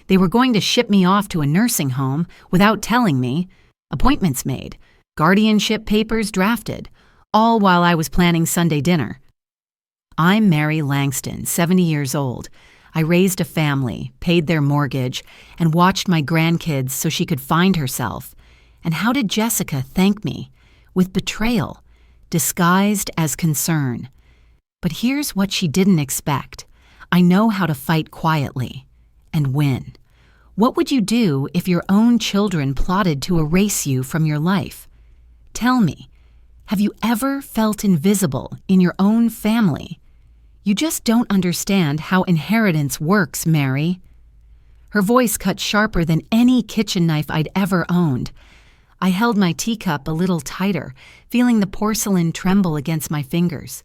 They were going to ship me off to a nursing home without telling me, appointments made, guardianship papers drafted, all while I was planning Sunday dinner. I'm Mary Langston, 70 years old. I raised a family, paid their mortgage, and watched my grandkids so she could find herself. And how did Jessica thank me? With betrayal, disguised as concern. But here's what she didn't expect. I know how to fight quietly and win. What would you do if your own children plotted to erase you from your life? Tell me, have you ever felt invisible in your own family? You just don't understand how inheritance works, Mary. Her voice cut sharper than any kitchen knife I'd ever owned. I held my teacup a little tighter, feeling the porcelain tremble against my fingers.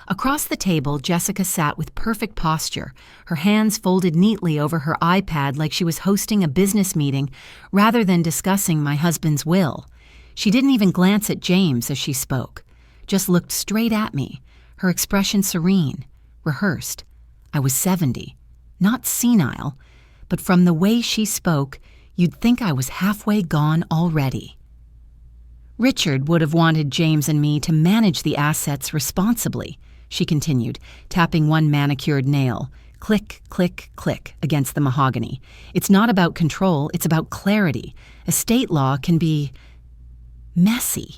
Across the table, Jessica sat with perfect posture, her hands folded neatly over her iPad like she was hosting a business meeting rather than discussing my husband's will. She didn't even glance at James as she spoke, just looked straight at me, her expression serene, rehearsed. I was 70, not senile, but from the way she spoke, you'd think I was halfway gone already. Richard would have wanted James and me to manage the assets responsibly, she continued, tapping one manicured nail, click, click, click, against the mahogany. It's not about control, it's about clarity. Estate law can be messy.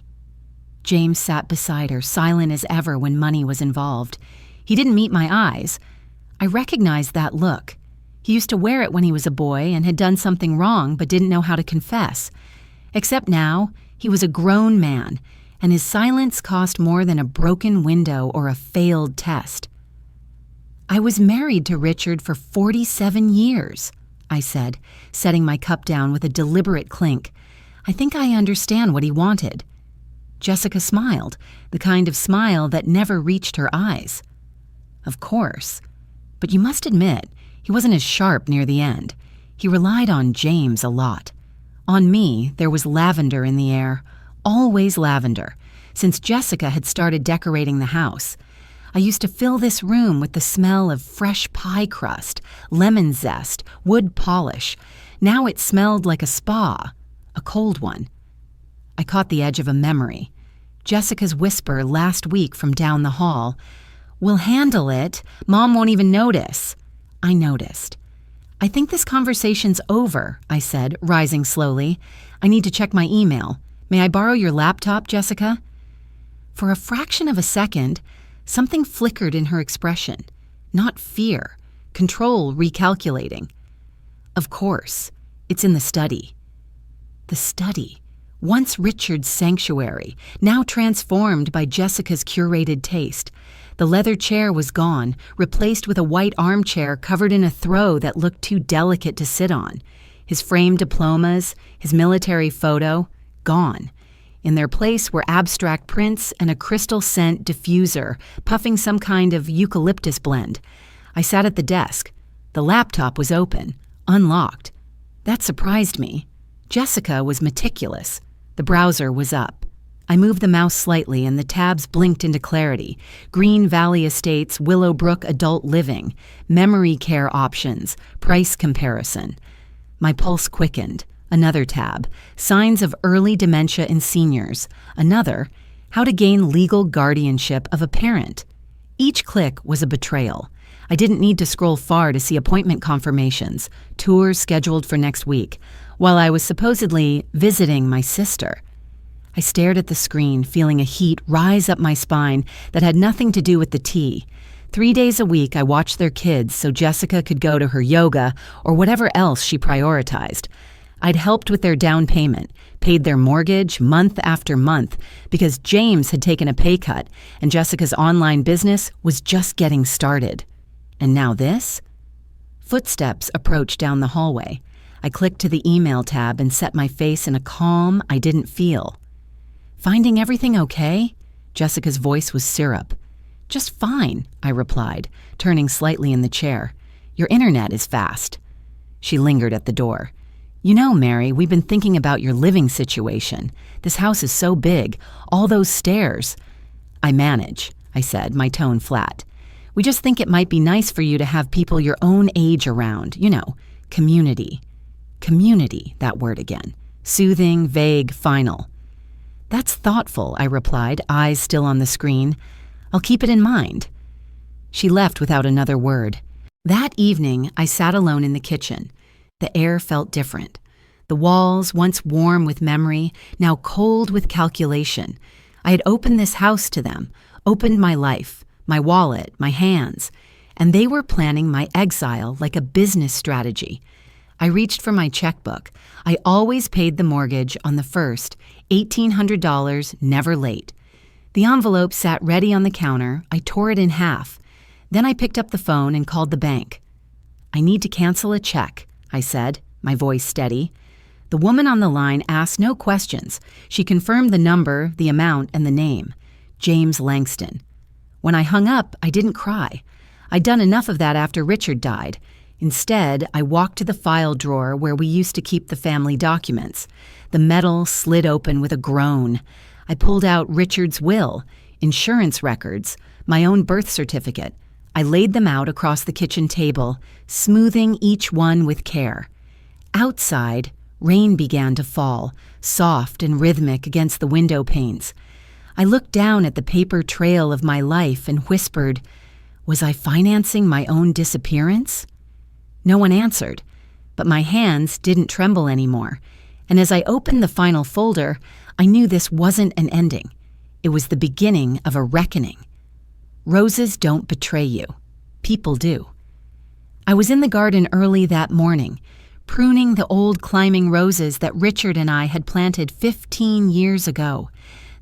James sat beside her, silent as ever when money was involved. He didn't meet my eyes. I recognized that look. He used to wear it when he was a boy and had done something wrong but didn't know how to confess. Except now, he was a grown man, and his silence cost more than a broken window or a failed test. I was married to Richard for 47 years, I said, setting my cup down with a deliberate clink. I think I understand what he wanted. Jessica smiled, the kind of smile that never reached her eyes. Of course. But you must admit, he wasn't as sharp near the end. He relied on James a lot. On me, there was lavender in the air, always lavender, since Jessica had started decorating the house. I used to fill this room with the smell of fresh pie crust, lemon zest, wood polish. Now it smelled like a spa, a cold one. I caught the edge of a memory. Jessica's whisper last week from down the hall. "We'll handle it. Mom won't even notice." I noticed. "I think this conversation's over," I said, rising slowly. "I need to check my email. May I borrow your laptop, Jessica?" For a fraction of a second, something flickered in her expression. Not fear, control recalculating. Of course, it's in the study. The study, once Richard's sanctuary, now transformed by Jessica's curated taste. The leather chair was gone, replaced with a white armchair covered in a throw that looked too delicate to sit on. His framed diplomas, his military photo, gone. In their place were abstract prints and a crystal scent diffuser, puffing some kind of eucalyptus blend. I sat at the desk. The laptop was open, unlocked. That surprised me. Jessica was meticulous. The browser was up. I moved the mouse slightly and the tabs blinked into clarity. Green Valley Estates, Willowbrook Adult Living, memory care options, price comparison. My pulse quickened. Another tab, signs of early dementia in seniors. Another, how to gain legal guardianship of a parent. Each click was a betrayal. I didn't need to scroll far to see appointment confirmations, tours scheduled for next week, while I was supposedly visiting my sister. I stared at the screen, feeling a heat rise up my spine that had nothing to do with the tea. 3 days a week, I watched their kids so Jessica could go to her yoga or whatever else she prioritized. I'd helped with their down payment, paid their mortgage month after month because James had taken a pay cut and Jessica's online business was just getting started. And now this? Footsteps approached down the hallway. I clicked to the email tab and set my face in a calm I didn't feel. "Finding everything okay?" Jessica's voice was syrup. "Just fine," I replied, turning slightly in the chair. "Your internet is fast." She lingered at the door. "You know, Mary, we've been thinking about your living situation. This house is so big, all those stairs." "I manage," I said, my tone flat. "We just think it might be nice for you to have people your own age around, Community. Community, that word again. Soothing, vague, final. That's thoughtful, I replied, eyes still on the screen. I'll keep it in mind. She left without another word. That evening, I sat alone in the kitchen. The air felt different. The walls, once warm with memory, now cold with calculation. I had opened this house to them, opened my life, my wallet, my hands, and they were planning my exile like a business strategy. I reached for my checkbook. I always paid the mortgage on the first, $1,800, never late. The envelope sat ready on the counter. I tore it in half. Then I picked up the phone and called the bank. I need to cancel a check, I said, my voice steady. The woman on the line asked no questions. She confirmed the number, the amount, and the name. James Langston. When I hung up, I didn't cry. I'd done enough of that after Richard died. Instead, I walked to the file drawer where we used to keep the family documents. The metal slid open with a groan. I pulled out Richard's will, insurance records, my own birth certificate. I laid them out across the kitchen table, smoothing each one with care. Outside, rain began to fall, soft and rhythmic against the window panes. I looked down at the paper trail of my life and whispered, was I financing my own disappearance? No one answered, but my hands didn't tremble anymore, and as I opened the final folder, I knew this wasn't an ending. It was the beginning of a reckoning. Roses don't betray you. People do. I was in the garden early that morning, pruning the old climbing roses that Richard and I had planted 15 years ago.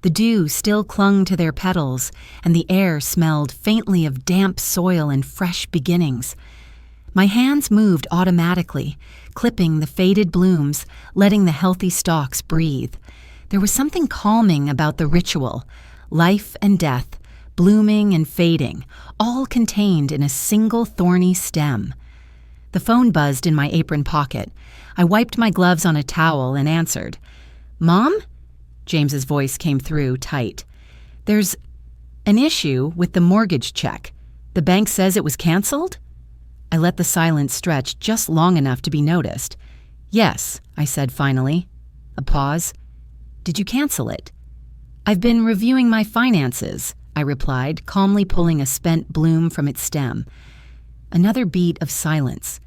The dew still clung to their petals, and the air smelled faintly of damp soil and fresh beginnings. My hands moved automatically, clipping the faded blooms, letting the healthy stalks breathe. There was something calming about the ritual, life and death, blooming and fading, all contained in a single thorny stem. The phone buzzed in my apron pocket. I wiped my gloves on a towel and answered. "Mom?" James's voice came through, tight. "There's an issue with the mortgage check. The bank says it was canceled?" I let the silence stretch just long enough to be noticed. "Yes," I said finally. A pause. "Did you cancel it?" "I've been reviewing my finances," I replied, calmly pulling a spent bloom from its stem. Another beat of silence.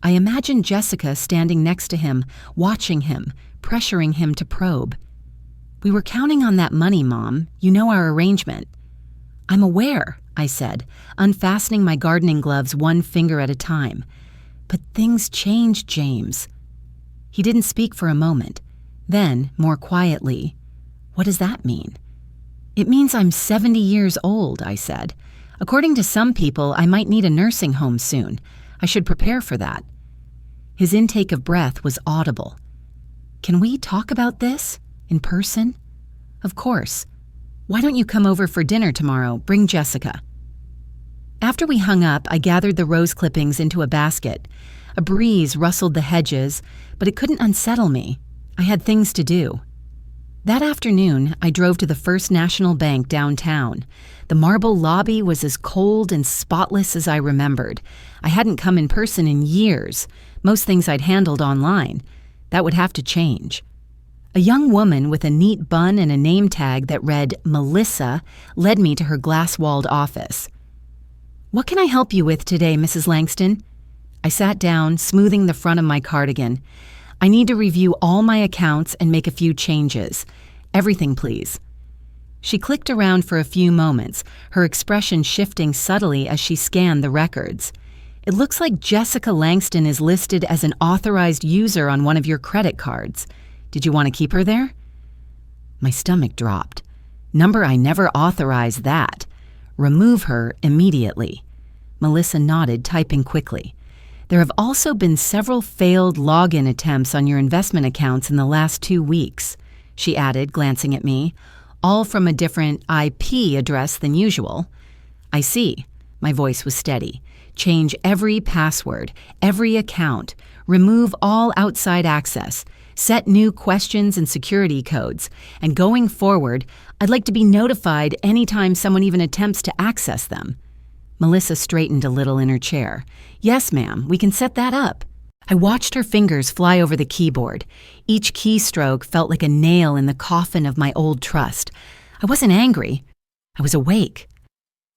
I imagined Jessica standing next to him, watching him, pressuring him to probe. "We were counting on that money, Mom. You know our arrangement." "I'm aware," I said, unfastening my gardening gloves one finger at a time. "But things changed, James." He didn't speak for a moment. Then, more quietly, "What does that mean?" "It means I'm 70 years old," I said. "According to some people, I might need a nursing home soon. I should prepare for that." His intake of breath was audible. "Can we talk about this? In person?" "Of course. Why don't you come over for dinner tomorrow? Bring Jessica." After we hung up, I gathered the rose clippings into a basket. A breeze rustled the hedges, but it couldn't unsettle me. I had things to do. That afternoon, I drove to the First National Bank downtown. The marble lobby was as cold and spotless as I remembered. I hadn't come in person in years. Most things I'd handled online. That would have to change. A young woman with a neat bun and a name tag that read Melissa led me to her glass-walled office. "What can I help you with today, Mrs. Langston?" I sat down, smoothing the front of my cardigan. "I need to review all my accounts and make a few changes. Everything, please." She clicked around for a few moments, her expression shifting subtly as she scanned the records. "It looks like Jessica Langston is listed as an authorized user on one of your credit cards. Did you want to keep her there?" My stomach dropped. Number I never authorized that. "Remove her immediately." Melissa nodded, typing quickly. "There have also been several failed login attempts on your investment accounts in the last 2 weeks," she added, glancing at me, "all from a different IP address than usual." "I see." My voice was steady. "Change every password, every account, remove all outside access, set new questions and security codes, and going forward, I'd like to be notified anytime someone even attempts to access them." Melissa straightened a little in her chair. "Yes, ma'am, we can set that up." I watched her fingers fly over the keyboard. Each keystroke felt like a nail in the coffin of my old trust. I wasn't angry. I was awake.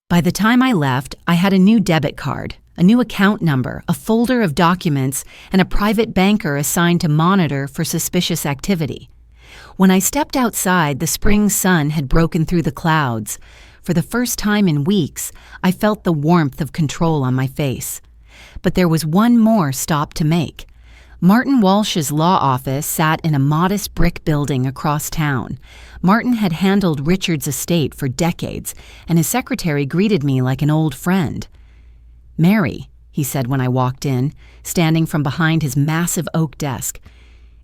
By the time I left, I had a new debit card, a new account number, a folder of documents, and a private banker assigned to monitor for suspicious activity. When I stepped outside, the spring sun had broken through the clouds. For the first time in weeks, I felt the warmth of control on my face. But there was one more stop to make. Martin Walsh's law office sat in a modest brick building across town. Martin had handled Richard's estate for decades, and his secretary greeted me like an old friend. "Mary," he said when I walked in, standing from behind his massive oak desk.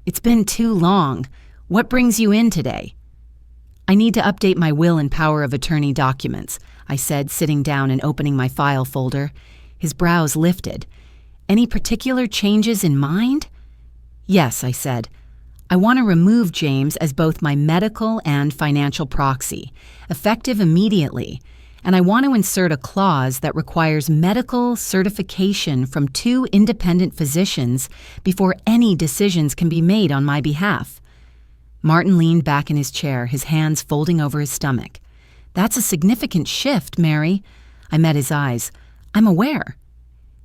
"It's been too long. What brings you in today?" "I need to update my will and power of attorney documents," I said, sitting down and opening my file folder. His brows lifted. "Any particular changes in mind?" "Yes," I said. "I want to remove James as both my medical and financial proxy, effective immediately, and I want to insert a clause that requires medical certification from 2 independent physicians before any decisions can be made on my behalf." Martin leaned back in his chair, his hands folding over his stomach. "That's a significant shift, Mary." I met his eyes. "I'm aware."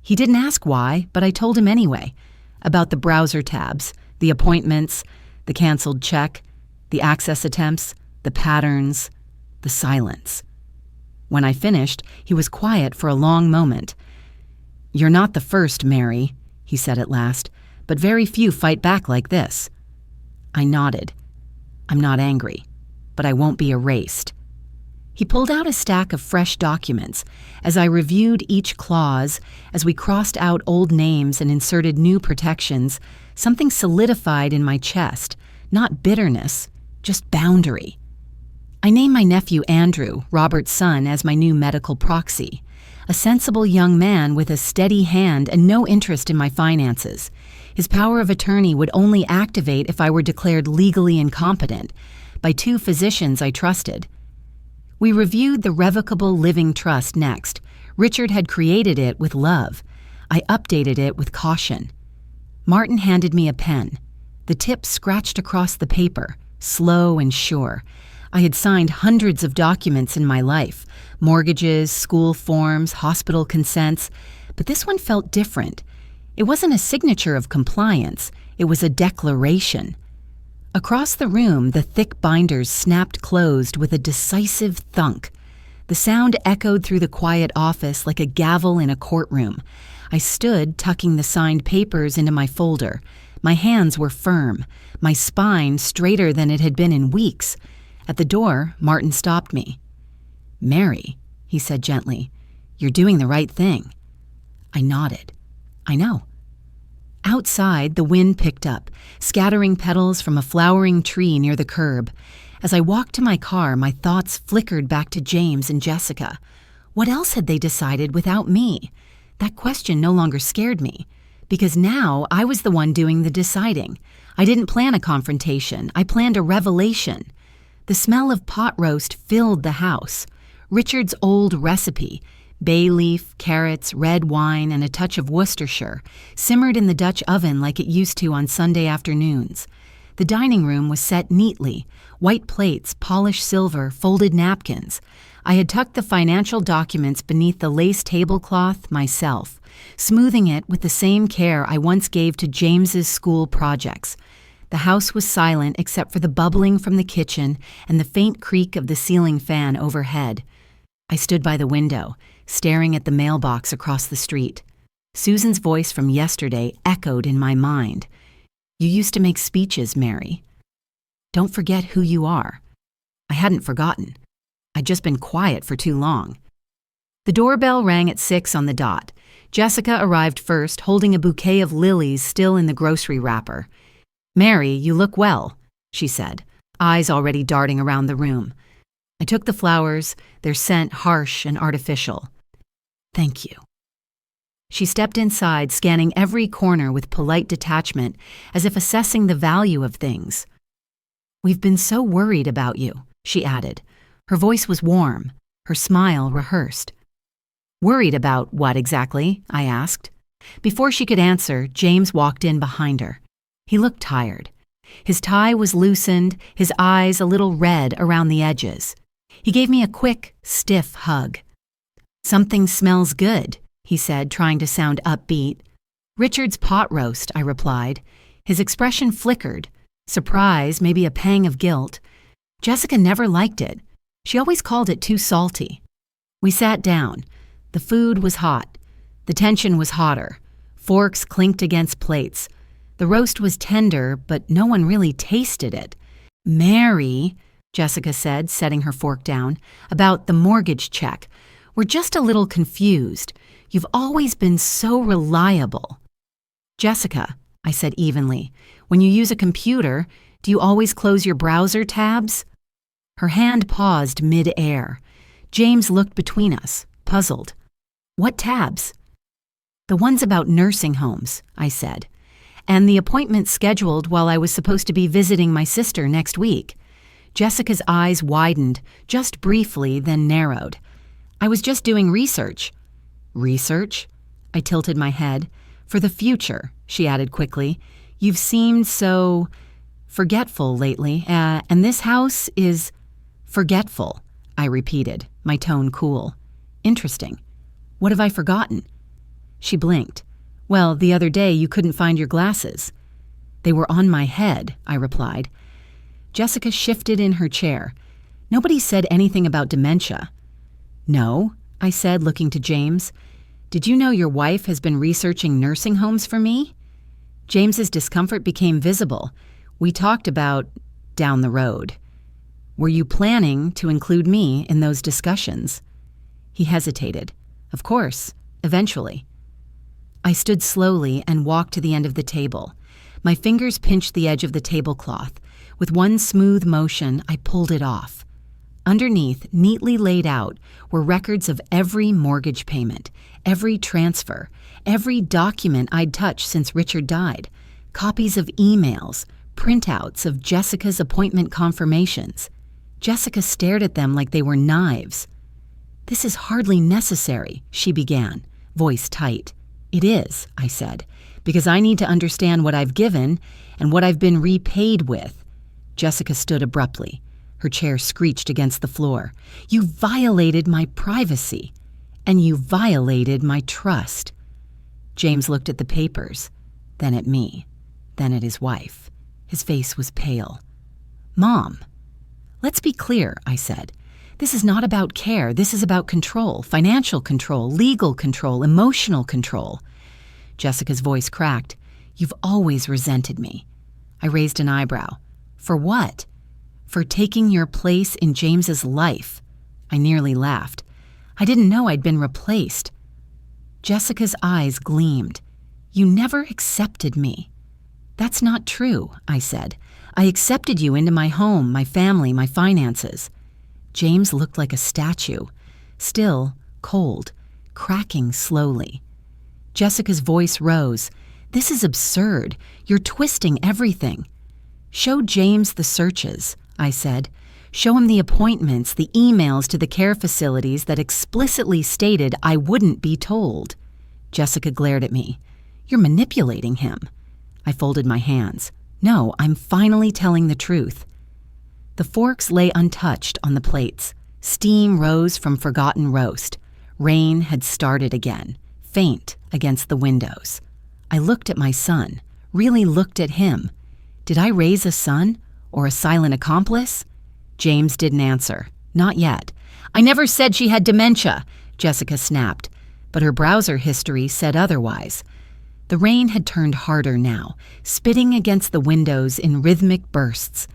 He didn't ask why, but I told him anyway. About the browser tabs, the appointments, the canceled check, the access attempts, the patterns, the silence. When I finished, he was quiet for a long moment. "You're not the first, Mary," he said at last, "but very few fight back like this." I nodded. "I'm not angry, but I won't be erased." He pulled out a stack of fresh documents. As I reviewed each clause, as we crossed out old names and inserted new protections, something solidified in my chest, not bitterness, just boundary. I named my nephew Andrew, Robert's son, as my new medical proxy. A sensible young man with a steady hand and no interest in my finances. His power of attorney would only activate if I were declared legally incompetent, by 2 physicians I trusted. We reviewed the revocable living trust next. Richard had created it with love. I updated it with caution. Martin handed me a pen. The tip scratched across the paper, slow and sure. I had signed hundreds of documents in my life, mortgages, school forms, hospital consents, but this one felt different. It wasn't a signature of compliance, it was a declaration. Across the room, the thick binders snapped closed with a decisive thunk. The sound echoed through the quiet office like a gavel in a courtroom. I stood, tucking the signed papers into my folder. My hands were firm, my spine straighter than it had been in weeks. At the door, Martin stopped me. "Mary," he said gently, "you're doing the right thing." I nodded. "I know." Outside, the wind picked up, scattering petals from a flowering tree near the curb. As I walked to my car, my thoughts flickered back to James and Jessica. What else had they decided without me? That question no longer scared me, because now I was the one doing the deciding. I didn't plan a confrontation, I planned a revelation. The smell of pot roast filled the house. Richard's old recipe, bay leaf, carrots, red wine, and a touch of Worcestershire, simmered in the Dutch oven like it used to on Sunday afternoons. The dining room was set neatly, white plates, polished silver, folded napkins. I had tucked the financial documents beneath the lace tablecloth myself, smoothing it with the same care I once gave to James's school projects. The house was silent except for the bubbling from the kitchen and the faint creak of the ceiling fan overhead. I stood by the window, staring at the mailbox across the street. Susan's voice from yesterday echoed in my mind. "You used to make speeches, Mary. Don't forget who you are." I hadn't forgotten. I'd just been quiet for too long. The doorbell rang at 6 on the dot. Jessica arrived first, holding a bouquet of lilies still in the grocery wrapper. "Mary, you look well," she said, eyes already darting around the room. I took the flowers, their scent harsh and artificial. "Thank you." She stepped inside, scanning every corner with polite detachment, as if assessing the value of things. "We've been so worried about you," she added. Her voice was warm, her smile rehearsed. "Worried about what exactly?" I asked. Before she could answer, James walked in behind her. He looked tired. His tie was loosened, his eyes a little red around the edges. He gave me a quick, stiff hug. "Something smells good," he said, trying to sound upbeat. "Richard's pot roast," I replied. His expression flickered. Surprise, maybe a pang of guilt. Jessica never liked it. She always called it too salty. We sat down. The food was hot. The tension was hotter. Forks clinked against plates. The roast was tender, but no one really tasted it. "Mary," Jessica said, setting her fork down, "about the mortgage check. We're just a little confused. You've always been so reliable." "Jessica," I said evenly, "when you use a computer, do you always close your browser tabs?" Her hand paused mid-air. James looked between us, puzzled. "What tabs?" "The ones about nursing homes," I said, "and the appointment scheduled while I was supposed to be visiting my sister next week." Jessica's eyes widened, just briefly, then narrowed. "I was just doing research." "Research?" I tilted my head. "For the future," she added quickly. "You've seemed so forgetful lately, and this house is forgetful," I repeated, my tone cool. "Interesting. What have I forgotten?" She blinked. "Well, the other day you couldn't find your glasses." "They were on my head," I replied. Jessica shifted in her chair. "Nobody said anything about dementia." "No," I said, looking to James. "Did you know your wife has been researching nursing homes for me?" James's discomfort became visible. We talked about down the road. "Were you planning to include me in those discussions?" He hesitated. "Of course, eventually." I stood slowly and walked to the end of the table. My fingers pinched the edge of the tablecloth. With one smooth motion, I pulled it off. Underneath, neatly laid out, were records of every mortgage payment, every transfer, every document I'd touched since Richard died, copies of emails, printouts of Jessica's appointment confirmations. Jessica stared at them like they were knives. "This is hardly necessary," she began, voice tight. "It is," I said, "because I need to understand what I've given and what I've been repaid with." Jessica stood abruptly. Her chair screeched against the floor. "You violated my privacy, and you violated my trust." James looked at the papers, then at me, then at his wife. His face was pale. "Mom." "Let's be clear," I said. "This is not about care. This is about control, financial control, legal control, emotional control." Jessica's voice cracked. "You've always resented me." I raised an eyebrow. "For what?" "For taking your place in James's life." I nearly laughed. I didn't know I'd been replaced. Jessica's eyes gleamed. "You never accepted me." "That's not true," I said. "I accepted you into my home, my family, my finances." James looked like a statue, still, cold, cracking slowly. Jessica's voice rose. "This is absurd. You're twisting everything." "Show James the searches," I said. "Show him the appointments, the emails to the care facilities that explicitly stated I wouldn't be told." Jessica glared at me. "You're manipulating him." I folded my hands. "No, I'm finally telling the truth." The forks lay untouched on the plates. Steam rose from forgotten roast. Rain had started again, faint against the windows. I looked at my son, really looked at him. Did I raise a son or a silent accomplice? James didn't answer. Not yet. "I never said she had dementia," Jessica snapped, but her browser history said otherwise. The rain had turned harder now, spitting against the windows in rhythmic bursts.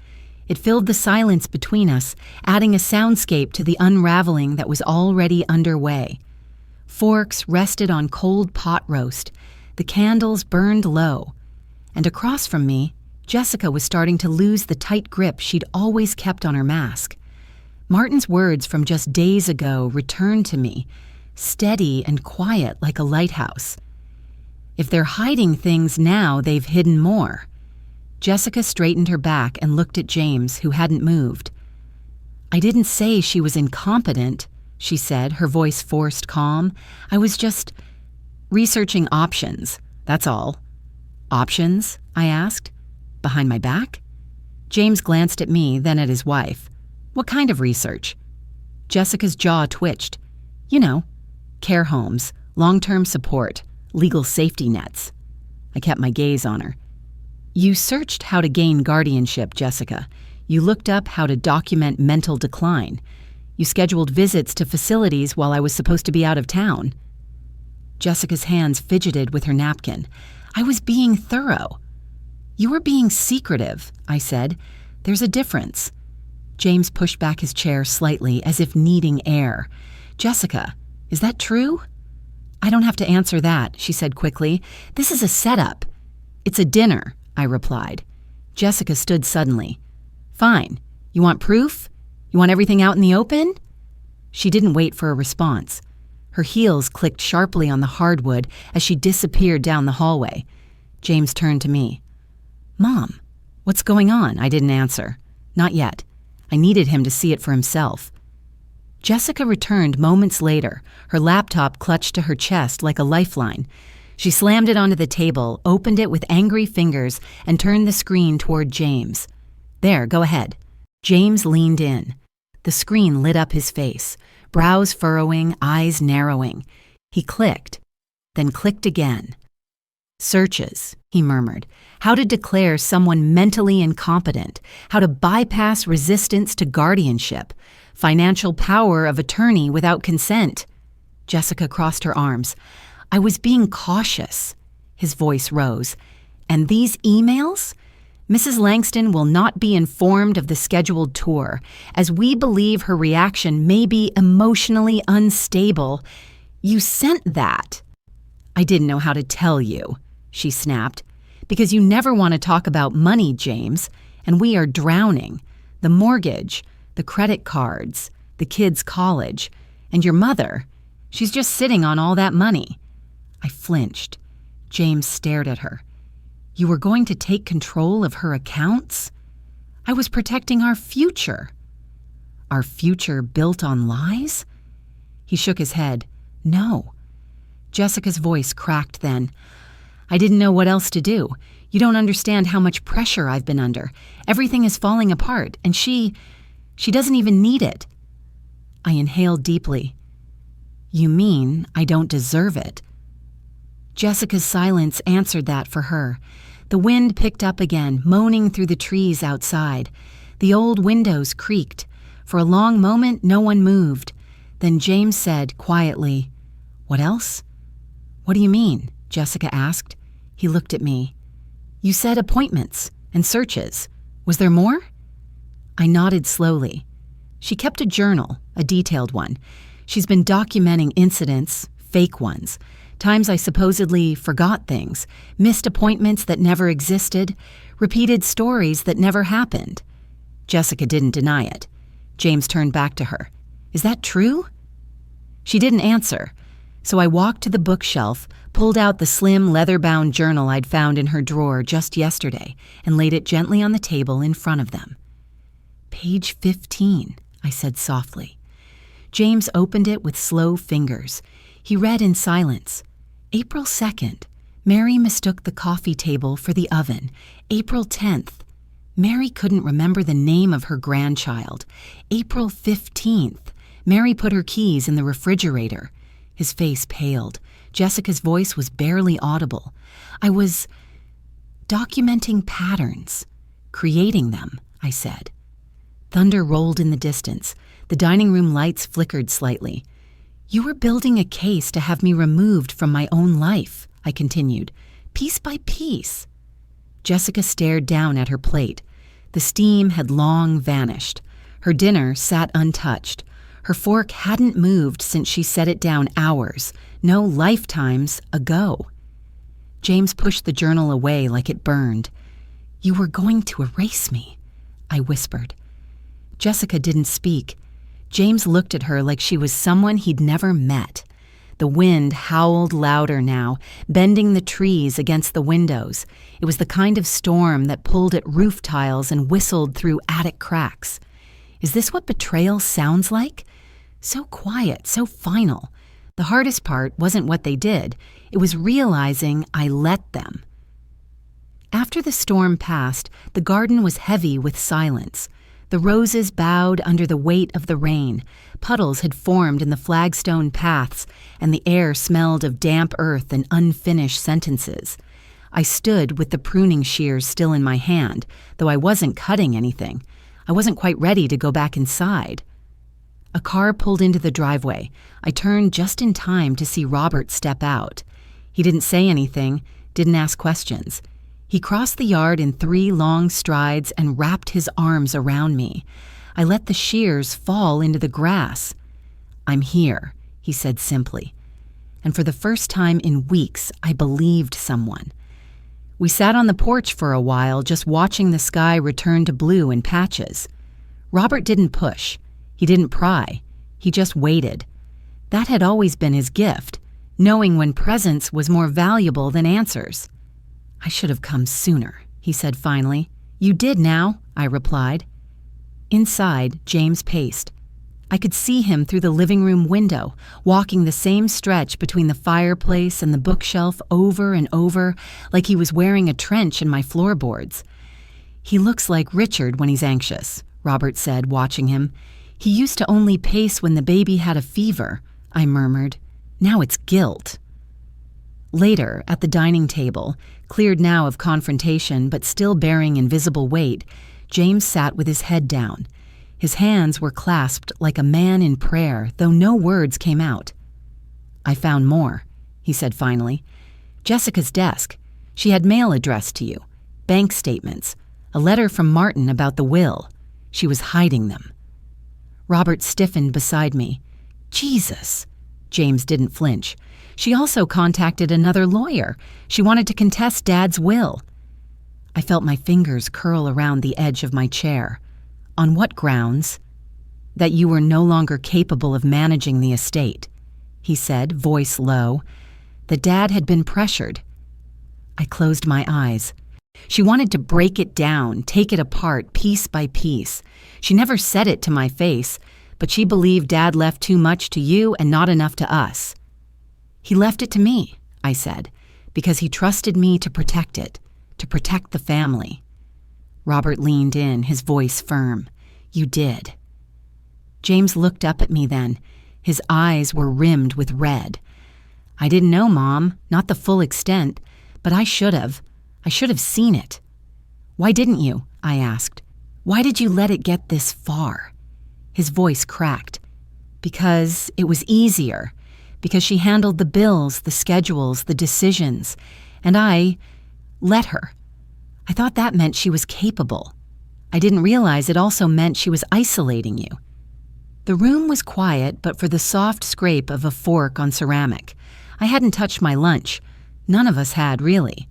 It filled the silence between us, adding a soundscape to the unraveling that was already underway. Forks rested on cold pot roast. The candles burned low. And across from me, Jessica was starting to lose the tight grip she'd always kept on her mask. Martin's words from just days ago returned to me, steady and quiet like a lighthouse. If they're hiding things now, they've hidden more. Jessica straightened her back and looked at James, who hadn't moved. "I didn't say she was incompetent," she said, her voice forced calm. "I was just Researching options, that's all. Options? I asked. Behind my back? James glanced at me, then at his wife. What kind of research? Jessica's jaw twitched. You know, care homes, long-term support, legal safety nets. I kept my gaze on her. You searched how to gain guardianship, Jessica. You looked up how to document mental decline. You scheduled visits to facilities while I was supposed to be out of town. Jessica's hands fidgeted with her napkin. I was being thorough. You were being secretive, I said. There's a difference. James pushed back his chair slightly, as if needing air. Jessica, is that true? I don't have to answer that, she said quickly. This is a setup. It's a dinner, I replied. Jessica stood suddenly. Fine. You want proof? You want everything out in the open? She didn't wait for a response. Her heels clicked sharply on the hardwood as she disappeared down the hallway. James turned to me. Mom, what's going on? I didn't answer. Not yet. I needed him to see it for himself. Jessica returned moments later, her laptop clutched to her chest like a lifeline. She slammed it onto the table, opened it with angry fingers, and turned the screen toward James. There, go ahead. James leaned in. The screen lit up his face, brows furrowing, eyes narrowing. He clicked, then clicked again. Searches, he murmured. How to declare someone mentally incompetent, how to bypass resistance to guardianship, financial power of attorney without consent. Jessica crossed her arms. I was being cautious. His voice rose. And these emails? Mrs. Langston will not be informed of the scheduled tour, as we believe her reaction may be emotionally unstable. You sent that. I didn't know how to tell you, she snapped. Because you never want to talk about money, James, and we are drowning. The mortgage, the credit cards, the kids' college, and your mother. She's just sitting on all that money. I flinched. James stared at her. You were going to take control of her accounts? I was protecting our future. Our future built on lies? He shook his head. No. Jessica's voice cracked then. I didn't know what else to do. You don't understand how much pressure I've been under. Everything is falling apart, and she doesn't even need it. I inhaled deeply. You mean I don't deserve it? Jessica's silence answered that for her. The wind picked up again, moaning through the trees outside. The old windows creaked. For a long moment, no one moved. Then James said quietly, What else? What do you mean? Jessica asked. He looked at me. You said appointments and searches. Was there more? I nodded slowly. She kept a journal, a detailed one. She's been documenting incidents, fake ones, times I supposedly forgot things, missed appointments that never existed, repeated stories that never happened. Jessica didn't deny it. James turned back to her. Is that true? She didn't answer, so I walked to the bookshelf, pulled out the slim leather-bound journal I'd found in her drawer just yesterday, and laid it gently on the table in front of them. Page 15, I said softly. James opened it with slow fingers. He read in silence. April 2nd, Mary mistook the coffee table for the oven. April 10th, Mary couldn't remember the name of her grandchild. April 15th, Mary put her keys in the refrigerator. His face paled. Jessica's voice was barely audible. I was documenting patterns, creating them, I said. Thunder rolled in the distance. The dining room lights flickered slightly. You were building a case to have me removed from my own life, I continued, piece by piece. Jessica stared down at her plate. The steam had long vanished. Her dinner sat untouched. Her fork hadn't moved since she set it down hours, no lifetimes ago. James pushed the journal away like it burned. You were going to erase me, I whispered. Jessica didn't speak. James looked at her like she was someone he'd never met. The wind howled louder now, bending the trees against the windows. It was the kind of storm that pulled at roof tiles and whistled through attic cracks. Is this what betrayal sounds like? So quiet, so final. The hardest part wasn't what they did, it was realizing I let them. After the storm passed, the garden was heavy with silence. The roses bowed under the weight of the rain. Puddles had formed in the flagstone paths, and the air smelled of damp earth and unfinished sentences. I stood with the pruning shears still in my hand, though I wasn't cutting anything. I wasn't quite ready to go back inside. A car pulled into the driveway. I turned just in time to see Robert step out. He didn't say anything, didn't ask questions. He crossed the yard in 3 long strides and wrapped his arms around me. I let the shears fall into the grass. "I'm here," he said simply. And for the first time in weeks, I believed someone. We sat on the porch for a while, just watching the sky return to blue in patches. Robert didn't push. He didn't pry. He just waited. That had always been his gift, knowing when presence was more valuable than answers. "I should have come sooner," he said finally. "You did now," I replied. Inside, James paced. I could see him through the living room window, walking the same stretch between the fireplace and the bookshelf over and over, like he was wearing a trench in my floorboards. "He looks like Richard when he's anxious," Robert said, watching him. "He used to only pace when the baby had a fever," I murmured. "Now it's guilt." Later, at the dining table, cleared now of confrontation but still bearing invisible weight, James sat with his head down. His hands were clasped like a man in prayer, though no words came out. "I found more," he said finally. "Jessica's desk. She had mail addressed to you, bank statements, a letter from Martin about the will. She was hiding them." Robert stiffened beside me. "Jesus!" James didn't flinch. "She also contacted another lawyer. She wanted to contest Dad's will." I felt my fingers curl around the edge of my chair. "On what grounds?" "That you were no longer capable of managing the estate," he said, voice low. "That Dad had been pressured." I closed my eyes. She wanted to break it down, take it apart, piece by piece. She never said it to my face, but she believed Dad left too much to you and not enough to us. "He left it to me," I said, "because he trusted me to protect it, to protect the family." Robert leaned in, his voice firm. "You did." James looked up at me then. His eyes were rimmed with red. "I didn't know, Mom, not the full extent, but I should have. I should have seen it." "Why didn't you?" I asked. "Why did you let it get this far?" His voice cracked. "Because it was easier. Because she handled the bills, the schedules, the decisions, and I let her. I thought that meant she was capable. I didn't realize it also meant she was isolating you." The room was quiet but for the soft scrape of a fork on ceramic. I hadn't touched my lunch. None of us had, really.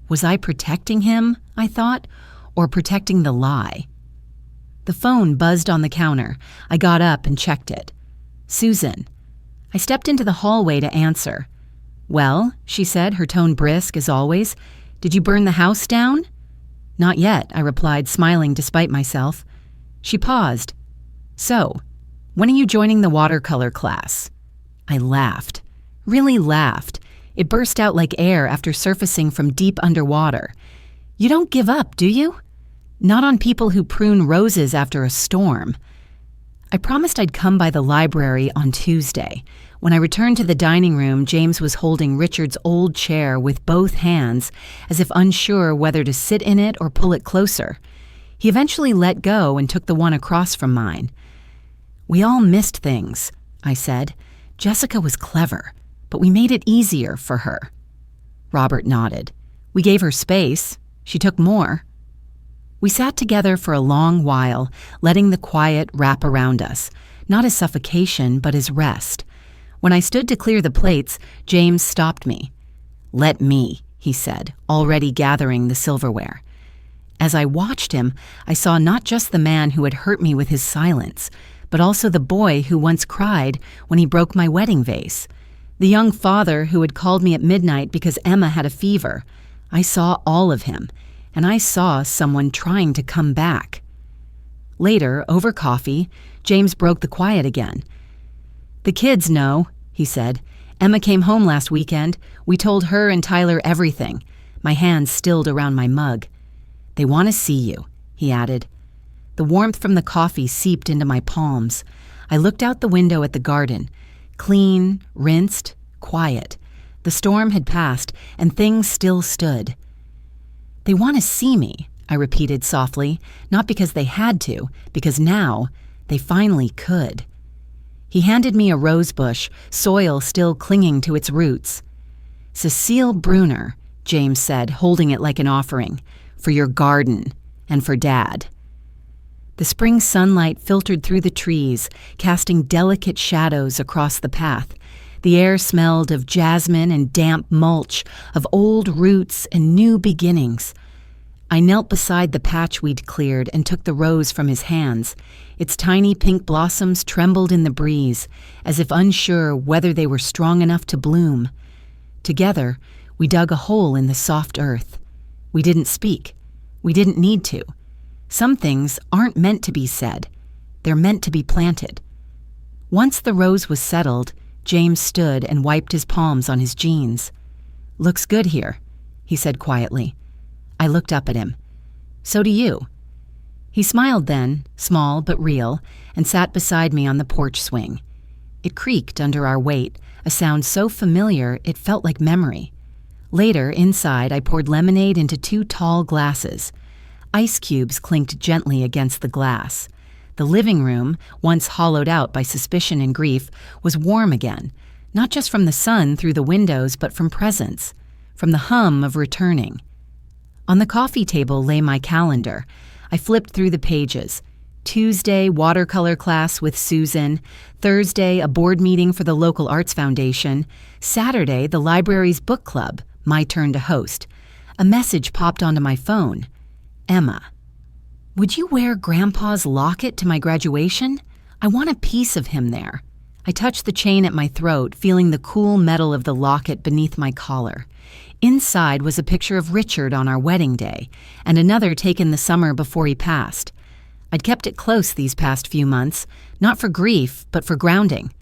Was I protecting him, I thought, or protecting the lie? The phone buzzed on the counter. I got up and checked it. "Susan." I stepped into the hallway to answer. "Well," she said, her tone brisk as always, "did you burn the house down?" "Not yet," I replied, smiling despite myself. She paused. "So, when are you joining the watercolor class?" I laughed. Really laughed. It burst out like air after surfacing from deep underwater. "You don't give up, do you?" "Not on people who prune roses after a storm." I promised I'd come by the library on Tuesday. When I returned to the dining room, James was holding Richard's old chair with both hands, as if unsure whether to sit in it or pull it closer. He eventually let go and took the one across from mine. "We all missed things," I said. "Jessica was clever, but we made it easier for her." Robert nodded. "We gave her space. She took more." We sat together for a long while, letting the quiet wrap around us, not as suffocation, but as rest. When I stood to clear the plates, James stopped me. "Let me," he said, already gathering the silverware. As I watched him, I saw not just the man who had hurt me with his silence, but also the boy who once cried when he broke my wedding vase, the young father who had called me at midnight because Emma had a fever. I saw all of him. And I saw someone trying to come back. Later, over coffee, James broke the quiet again. "The kids know," he said. "Emma came home last weekend. We told her and Tyler everything." My hands stilled around my mug. "They want to see you," he added. The warmth from the coffee seeped into my palms. I looked out the window at the garden. Clean, rinsed, quiet. The storm had passed, and things still stood. "They want to see me," I repeated softly, not because they had to, because now they finally could. He handed me a rose bush, soil still clinging to its roots. "Cecile Brunner," James said, holding it like an offering, "for your garden and for Dad." The spring sunlight filtered through the trees, casting delicate shadows across the path. The air smelled of jasmine and damp mulch, of old roots and new beginnings. I knelt beside the patch we'd cleared and took the rose from his hands. Its tiny pink blossoms trembled in the breeze, as if unsure whether they were strong enough to bloom. Together, we dug a hole in the soft earth. We didn't speak. We didn't need to. Some things aren't meant to be said. They're meant to be planted. Once the rose was settled, James stood and wiped his palms on his jeans. "Looks good here," he said quietly. I looked up at him. "So do you." He smiled then, small but real, and sat beside me on the porch swing. It creaked under our weight, a sound so familiar it felt like memory. Later, inside, I poured lemonade into 2 tall glasses. Ice cubes clinked gently against the glass. The living room, once hollowed out by suspicion and grief, was warm again, not just from the sun through the windows, but from presence, from the hum of returning. On the coffee table lay my calendar. I flipped through the pages. Tuesday, watercolor class with Susan. Thursday, a board meeting for the local arts foundation. Saturday, the library's book club, my turn to host. A message popped onto my phone. Emma. "Would you wear Grandpa's locket to my graduation? I want a piece of him there." I touched the chain at my throat, feeling the cool metal of the locket beneath my collar. Inside was a picture of Richard on our wedding day, and another taken the summer before he passed. I'd kept it close these past few months, not for grief, but for grounding.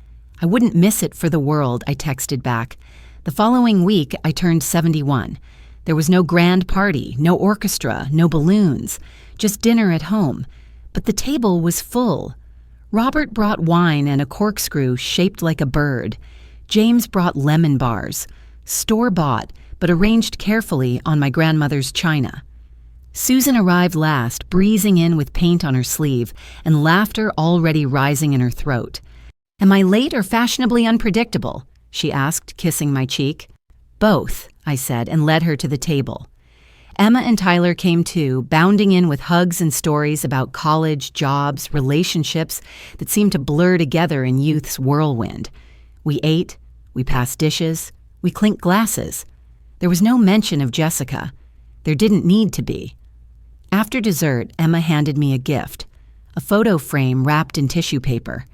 I wouldn't miss it for the world, I texted back. The following week, I turned 71. There was no grand party, no orchestra, no balloons, just dinner at home. But the table was full. Robert brought wine and a corkscrew shaped like a bird. James brought lemon bars, store-bought, but arranged carefully on my grandmother's china. Susan arrived last, breezing in with paint on her sleeve and laughter already rising in her throat. "Am I late or fashionably unpredictable?" she asked, kissing my cheek. "Both," I said, and led her to the table. Emma and Tyler came too, bounding in with hugs and stories about college, jobs, relationships that seemed to blur together in youth's whirlwind. We ate, we passed dishes, we clinked glasses. There was no mention of Jessica. There didn't need to be. After dessert, Emma handed me a gift, a photo frame wrapped in tissue paper.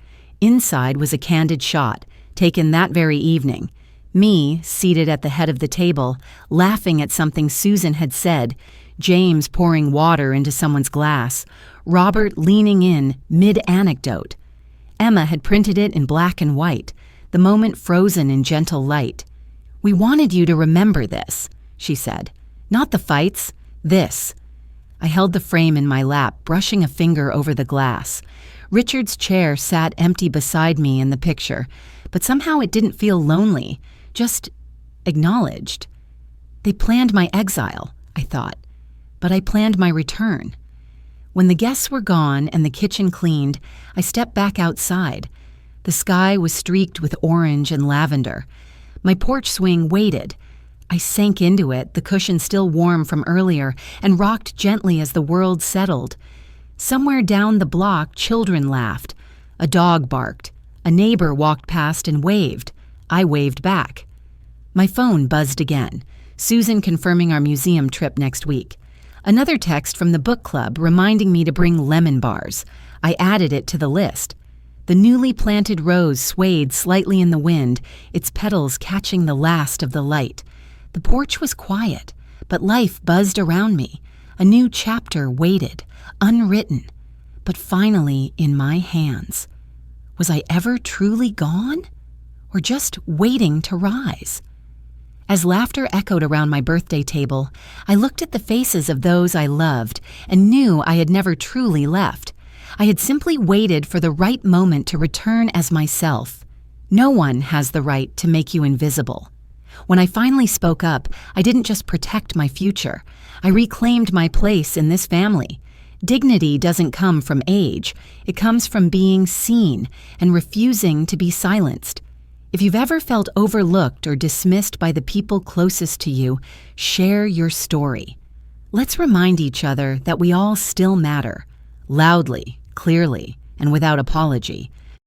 Inside was a candid shot, taken that very evening. Me, seated at the head of the table, laughing at something Susan had said, James pouring water into someone's glass, Robert leaning in mid-anecdote. Emma had printed it in black and white, the moment frozen in gentle light. "We wanted you to remember this," she said. "Not the fights, this." I held the frame in my lap, brushing a finger over the glass. Richard's chair sat empty beside me in the picture, but somehow it didn't feel lonely, just acknowledged. They planned my exile, I thought, but I planned my return. When the guests were gone and the kitchen cleaned, I stepped back outside. The sky was streaked with orange and lavender. My porch swing waited. I sank into it, the cushion still warm from earlier, and rocked gently as the world settled. Somewhere down the block, children laughed. A dog barked. A neighbor walked past and waved. I waved back. My phone buzzed again. Susan confirming our museum trip next week. Another text from the book club reminding me to bring lemon bars. I added it to the list. The newly planted rose swayed slightly in the wind, its petals catching the last of the light. The porch was quiet, but life buzzed around me. A new chapter waited, unwritten, but finally in my hands. Was I ever truly gone? or just waiting to rise? As laughter echoed around my birthday table, I looked at the faces of those I loved and knew I had never truly left. I had simply waited for the right moment to return as myself. No one has the right to make you invisible. When I finally spoke up, I didn't just protect my future. I reclaimed my place in this family. Dignity doesn't come from age. It comes from being seen and refusing to be silenced. If you've ever felt overlooked or dismissed by the people closest to you, share your story. Let's remind each other that we all still matter, loudly, clearly, and without apology.